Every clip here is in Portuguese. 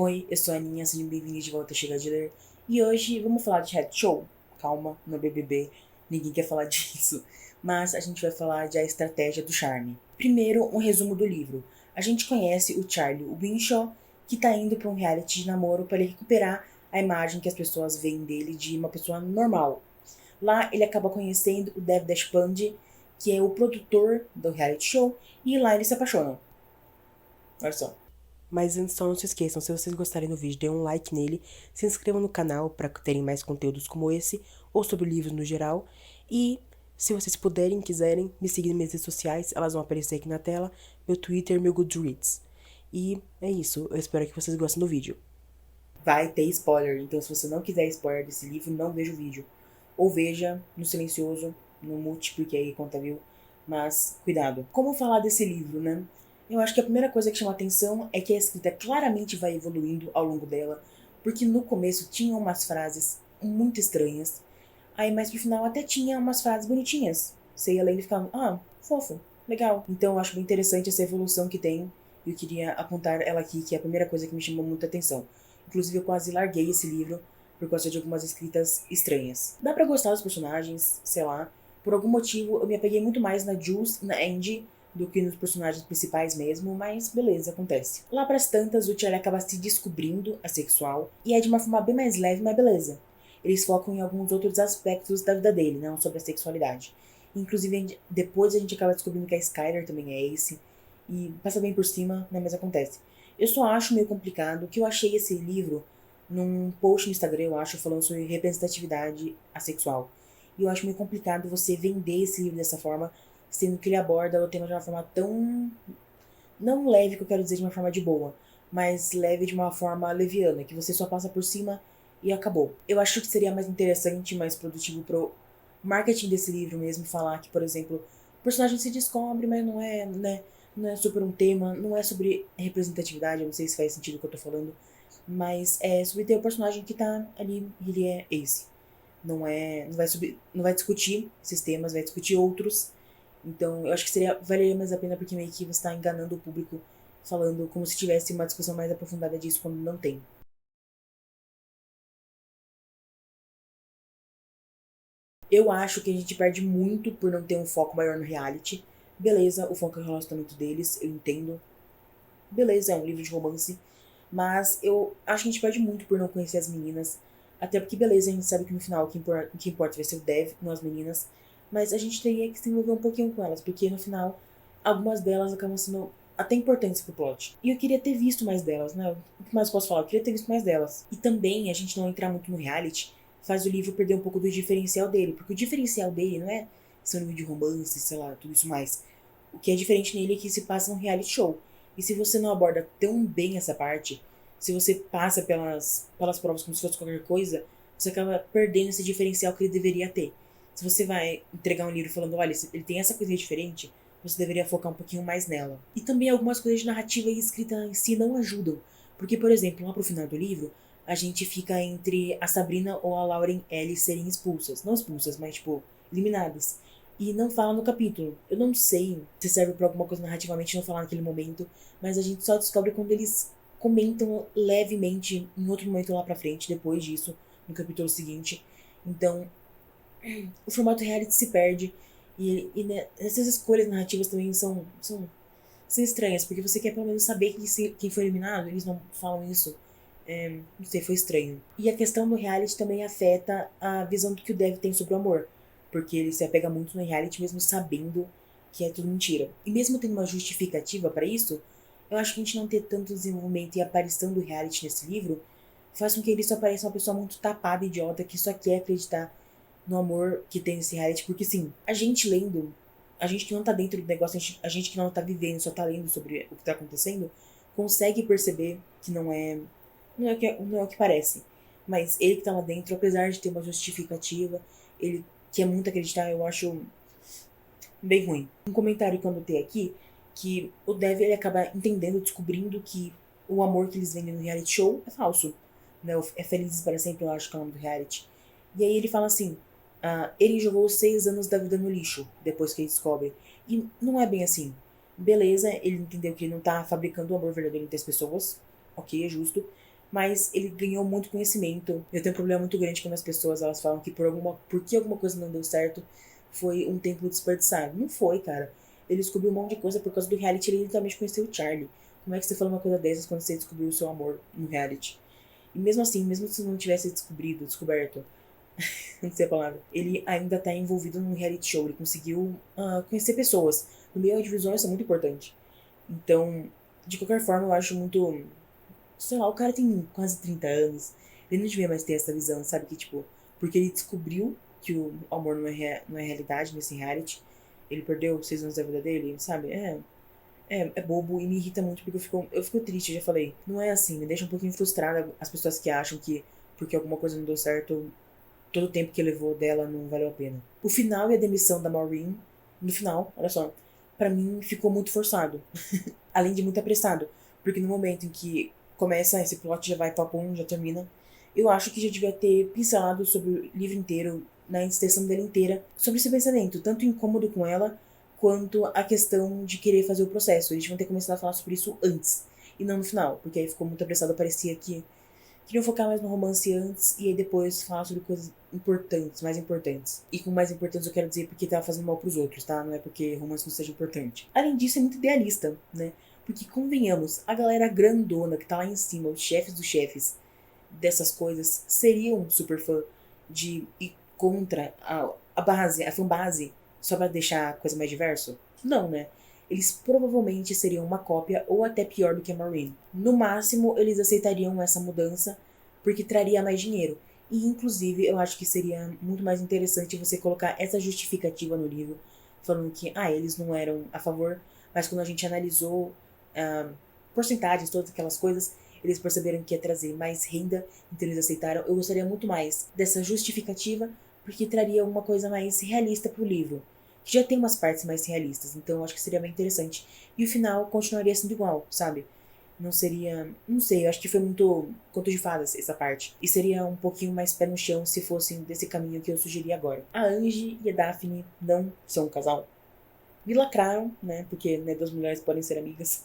Oi, eu sou a Aninha, sejam bem-vindos de volta a Chega de Ler. E hoje vamos falar de reality show. Calma, no BBB, ninguém quer falar disso. Mas a gente vai falar de A Estratégia do Charme. Primeiro, um resumo do livro. A gente conhece o Charlie, o Winshaw, que tá indo para um reality de namoro para ele recuperar a imagem que as pessoas veem dele de uma pessoa normal. Lá ele acaba conhecendo o Dev Deshpande, que é o produtor do reality show, e lá eles se apaixonam. Olha só. Mas antes, só não se esqueçam, se vocês gostarem do vídeo, deem um like nele, se inscrevam no canal para terem mais conteúdos como esse, ou sobre livros no geral, e se vocês puderem, quiserem, me seguir nas minhas redes sociais, elas vão aparecer aqui na tela, meu Twitter, meu Goodreads. E é isso, eu espero que vocês gostem do vídeo. Vai ter spoiler, então se você não quiser spoiler desse livro, não veja o vídeo. Ou veja no silencioso, no mute, porque aí conta viu, mas cuidado. Como falar desse livro, né? Eu acho que a primeira coisa que chama atenção é que a escrita claramente vai evoluindo ao longo dela, porque no começo tinha umas frases muito estranhas, aí mais pro final até tinha umas frases bonitinhas. Você ia lendo e ficava, fofo, legal. Então eu acho bem interessante essa evolução que tem, e eu queria apontar ela aqui, que é a primeira coisa que me chamou muita atenção. Inclusive eu quase larguei esse livro por causa de algumas escritas estranhas. Dá pra gostar dos personagens, sei lá. Por algum motivo eu me apeguei muito mais na Jules e na Andy do que nos personagens principais mesmo, mas beleza, acontece. Lá pras tantas, o Charlie acaba se descobrindo assexual, e é de uma forma bem mais leve, mas beleza. Eles focam em alguns outros aspectos da vida dele, não sobre a sexualidade. Inclusive, depois a gente acaba descobrindo que a Skyler também é esse, e passa bem por cima, né, mas acontece. Eu só acho meio complicado que eu achei esse livro num post no Instagram, eu acho, falando sobre representatividade assexual. E eu acho meio complicado você vender esse livro dessa forma, sendo que ele aborda o tema de uma forma tão... não leve, que eu quero dizer de uma forma de boa, mas leve de uma forma leviana, que você só passa por cima e acabou. Eu acho que seria mais interessante, mais produtivo pro marketing desse livro mesmo, falar que, por exemplo, o personagem se descobre, mas não é, né, não é sobre um tema, não é sobre representatividade, eu não sei se faz sentido o que eu tô falando, mas é sobre ter o personagem que tá ali, e ele é esse. Não vai discutir esses temas, vai discutir outros. Então, eu acho que valeria mais a pena, porque meio que você tá enganando o público falando como se tivesse uma discussão mais aprofundada disso quando não tem. Eu acho que a gente perde muito por não ter um foco maior no reality. Beleza, o foco é o relacionamento deles, eu entendo. Beleza, é um livro de romance. Mas eu acho que a gente perde muito por não conhecer as meninas. Até porque, beleza, a gente sabe que no final o que importa vai ser o Dev, não as meninas. Mas a gente teria que se envolver um pouquinho com elas, porque no final, algumas delas acabam sendo até importantes pro plot. E eu queria ter visto mais delas, né? O que mais eu posso falar? Eu queria ter visto mais delas. E também, a gente não entrar muito no reality faz o livro perder um pouco do diferencial dele. Porque o diferencial dele não é ser um livro de romance, sei lá, tudo isso mais. O que é diferente nele é que se passa num reality show. E se você não aborda tão bem essa parte, se você passa pelas provas como se fosse qualquer coisa, você acaba perdendo esse diferencial que ele deveria ter. Se você vai entregar um livro falando, olha, ele tem essa coisinha diferente, você deveria focar um pouquinho mais nela. E também algumas coisas de narrativa e escrita em si não ajudam. Porque, por exemplo, lá pro final do livro, a gente fica entre a Sabrina ou a Lauren Ellie serem expulsas. Não expulsas, mas, tipo, eliminadas. E não fala no capítulo. Eu não sei se serve pra alguma coisa narrativamente não falar naquele momento, mas a gente só descobre quando eles comentam levemente em outro momento lá pra frente, depois disso, no capítulo seguinte. Então, o formato reality se perde. E né, essas escolhas narrativas também são estranhas, porque você quer pelo menos saber quem foi eliminado, eles não falam isso. Não sei, foi estranho. E a questão do reality também afeta a visão do que o Dev tem sobre o amor. Porque ele se apega muito no reality mesmo sabendo que é tudo mentira. E mesmo tendo uma justificativa para isso, eu acho que a gente não ter tanto desenvolvimento e aparição do reality nesse livro faz com que ele só pareça uma pessoa muito tapada, idiota, que só quer acreditar no amor que tem nesse reality. Porque sim, a gente lendo, a gente que não tá dentro do negócio, a gente que não tá vivendo, só tá lendo sobre o que tá acontecendo, consegue perceber que não é o que parece. Mas ele que tá lá dentro, apesar de ter uma justificativa, ele quer muito acreditar, eu acho bem ruim. Um comentário que eu anotei aqui, que o Dev ele acaba entendendo, descobrindo que o amor que eles vendem no reality show é falso. Né? É Felizes para Sempre, eu acho que é o nome do reality. E aí ele fala assim, ele jogou 6 anos da vida no lixo, depois que ele descobre. E não é bem assim. Beleza, ele entendeu que ele não tá fabricando o amor verdadeiro entre as pessoas, ok, é justo, mas ele ganhou muito conhecimento. Eu tenho um problema muito grande quando as pessoas elas falam que porque alguma coisa não deu certo foi um tempo desperdiçado. Não foi, cara. Ele descobriu um monte de coisa por causa do reality, ele literalmente conheceu o Charlie. Como é que você fala uma coisa dessas quando você descobriu o seu amor no reality? E mesmo assim, mesmo se não tivesse descoberto, não sei a palavra, ele ainda tá envolvido num reality show, ele conseguiu conhecer pessoas. No meio audiovisual isso é muito importante. Então, de qualquer forma, eu acho muito, sei lá, o cara tem quase 30 anos. Ele não devia mais ter essa visão, sabe? Que, tipo, porque ele descobriu que o amor não é realidade nesse reality. Ele perdeu 6 anos da vida dele, sabe? É bobo e me irrita muito porque eu fico triste, já falei. Não é assim, me deixa um pouquinho frustrada as pessoas que acham que porque alguma coisa não deu certo, todo o tempo que levou dela não valeu a pena. O final e a demissão da Maureen, no final, olha só, pra mim ficou muito forçado. Além de muito apressado. Porque no momento em que começa esse plot, já vai papum, já termina. Eu acho que já devia ter pincelado sobre o livro inteiro, na extensão dele inteira, sobre esse pensamento, tanto incômodo com ela, quanto a questão de querer fazer o processo. Eles deviam ter começado a falar sobre isso antes, e não no final, porque aí ficou muito apressado, parecia que queriam focar mais no romance antes, e aí depois falar sobre coisas importantes, mais importantes. E com mais importantes eu quero dizer porque tava fazendo mal pros outros, tá? Não é porque romance não seja importante. Além disso, é muito idealista, né? Porque, convenhamos, a galera grandona que tá lá em cima, os chefes dos chefes dessas coisas, seriam super fã de ir contra a base, a fanbase, só pra deixar a coisa mais diverso? Não, né? Eles provavelmente seriam uma cópia ou até pior do que a Maureen. No máximo, eles aceitariam essa mudança porque traria mais dinheiro. E, inclusive, eu acho que seria muito mais interessante você colocar essa justificativa no livro, falando que, eles não eram a favor, mas quando a gente analisou porcentagens, todas aquelas coisas, eles perceberam que ia trazer mais renda, então eles aceitaram. Eu gostaria muito mais dessa justificativa, porque traria uma coisa mais realista pro livro, que já tem umas partes mais realistas, então eu acho que seria bem interessante. E o final continuaria sendo igual, sabe? Não seria. Não sei, eu acho que foi muito conto de fadas essa parte. E seria um pouquinho mais pé no chão se fossem desse caminho que eu sugeri agora. A Angie e a Daphne não são um casal. Me lacraram, né? Porque né, duas mulheres podem ser amigas.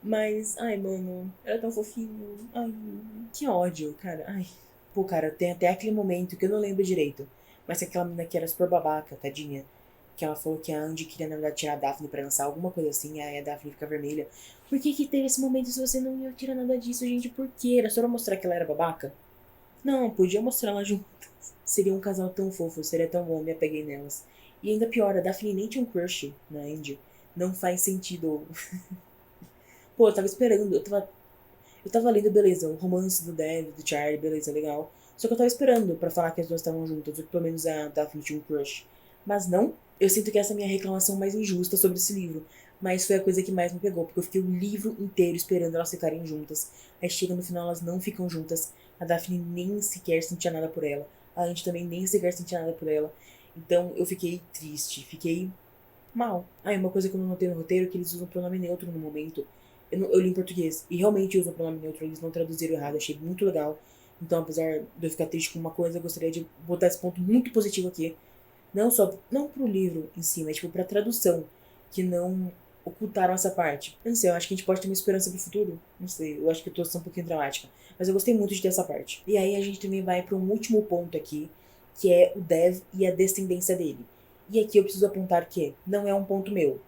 Mas, ai, mano, era tão fofinho. Ai, que ódio, cara. Ai. Pô, cara, tem até aquele momento que eu não lembro direito. Mas aquela menina que era super babaca, tadinha. Que ela falou que a Andy queria, na verdade, tirar a Daphne pra lançar alguma coisa assim. Aí a Daphne fica vermelha. Por que que teve esse momento se você não ia tirar nada disso, gente? Por quê? Era só pra mostrar que ela era babaca? Não, podia mostrar ela juntas. Seria um casal tão fofo, seria tão bom, me apeguei nelas. E ainda pior, a Daphne nem tinha um crush na Andy. Não faz sentido. Pô, eu tava esperando, eu tava lendo, beleza, o romance do Dev, do Charlie, beleza, legal. Só que eu tava esperando pra falar que as duas estavam juntas, ou que pelo menos a Daphne tinha um crush. Mas não, eu sinto que essa é a minha reclamação mais injusta sobre esse livro. Mas foi a coisa que mais me pegou, porque eu fiquei o livro inteiro esperando elas ficarem juntas. Aí chega no final, elas não ficam juntas. A Daphne nem sequer sentia nada por ela. A Andy também nem sequer sentia nada por ela. Então eu fiquei triste, fiquei mal. Uma coisa que eu não notei no roteiro é que eles usam pronome neutro no momento. Eu li em português e realmente usam pronome neutro, eles não traduziram errado, achei muito legal. Então, apesar de eu ficar triste com uma coisa, eu gostaria de botar esse ponto muito positivo aqui. Não pro livro em si, mas tipo pra tradução, que não ocultaram essa parte. Eu não sei, eu acho que a gente pode ter uma esperança pro futuro. Não sei, eu acho que eu tô sendo um pouquinho dramática. Mas eu gostei muito de ter essa parte. E aí a gente também vai pra um último ponto aqui, que é o Dev e a descendência dele. E aqui eu preciso apontar que não é um ponto meu.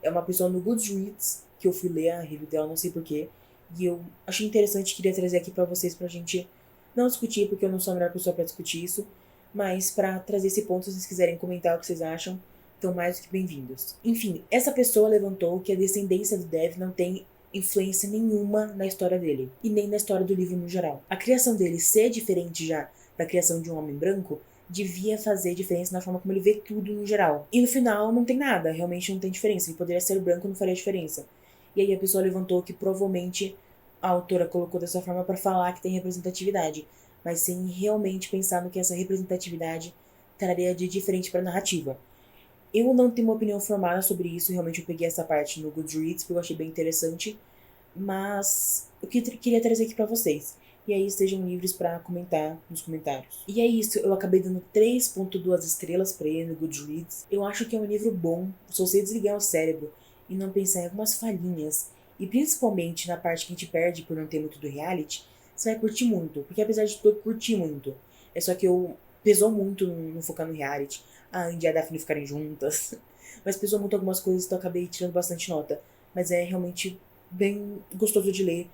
É uma pessoa no Goodreads, que eu fui ler a review dela, não sei porquê. E eu achei interessante e queria trazer aqui pra vocês pra gente não discutir, porque eu não sou a melhor pessoa pra discutir isso. Mas pra trazer esse ponto, se vocês quiserem comentar o que vocês acham, estão mais do que bem-vindos. Enfim, essa pessoa levantou que a descendência do Dev não tem influência nenhuma na história dele. E nem na história do livro no geral. A criação dele ser diferente já da criação de um homem branco devia fazer diferença na forma como ele vê tudo no geral. E no final não tem nada, realmente não tem diferença. Ele poderia ser branco, não faria diferença. E aí a pessoa levantou que provavelmente a autora colocou dessa forma para falar que tem representatividade, mas sem realmente pensar no que essa representatividade traria de diferente para a narrativa. Eu não tenho uma opinião formada sobre isso, realmente eu peguei essa parte no Goodreads porque eu achei bem interessante, mas eu queria trazer aqui para vocês. E aí estejam livres para comentar nos comentários. E é isso, eu acabei dando 3.2 estrelas para ele no Goodreads. Eu acho que é um livro bom, se você desligar o cérebro e não pensar em algumas falhinhas E principalmente na parte que a gente perde por não ter muito do reality, você vai curtir muito. Porque apesar de tudo, eu curti muito. É só que eu pesou muito não focar no reality. A Andy e a Daphne ficarem juntas. Mas pesou muito algumas coisas, então eu acabei tirando bastante nota. Mas é realmente bem gostoso de ler.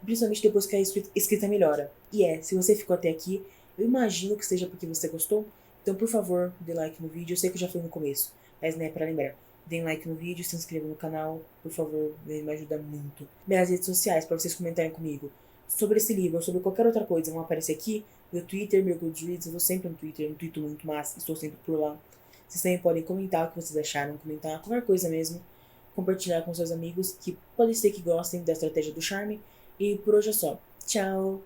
Principalmente depois que a escrita melhora. E se você ficou até aqui, eu imagino que seja porque você gostou. Então, por favor, dê like no vídeo. Eu sei que eu já falei no começo, mas pra lembrar. Dêem like no vídeo, se inscrevam no canal, por favor, me ajuda muito. Minhas redes sociais, para vocês comentarem comigo sobre esse livro ou sobre qualquer outra coisa, vão aparecer aqui. Meu Twitter, meu Goodreads, eu vou sempre no Twitter, eu tuito muito, mas estou sempre por lá. Vocês também podem comentar o que vocês acharam, comentar qualquer coisa mesmo. Compartilhar com seus amigos que pode ser que gostem da estratégia do charme. E por hoje é só. Tchau!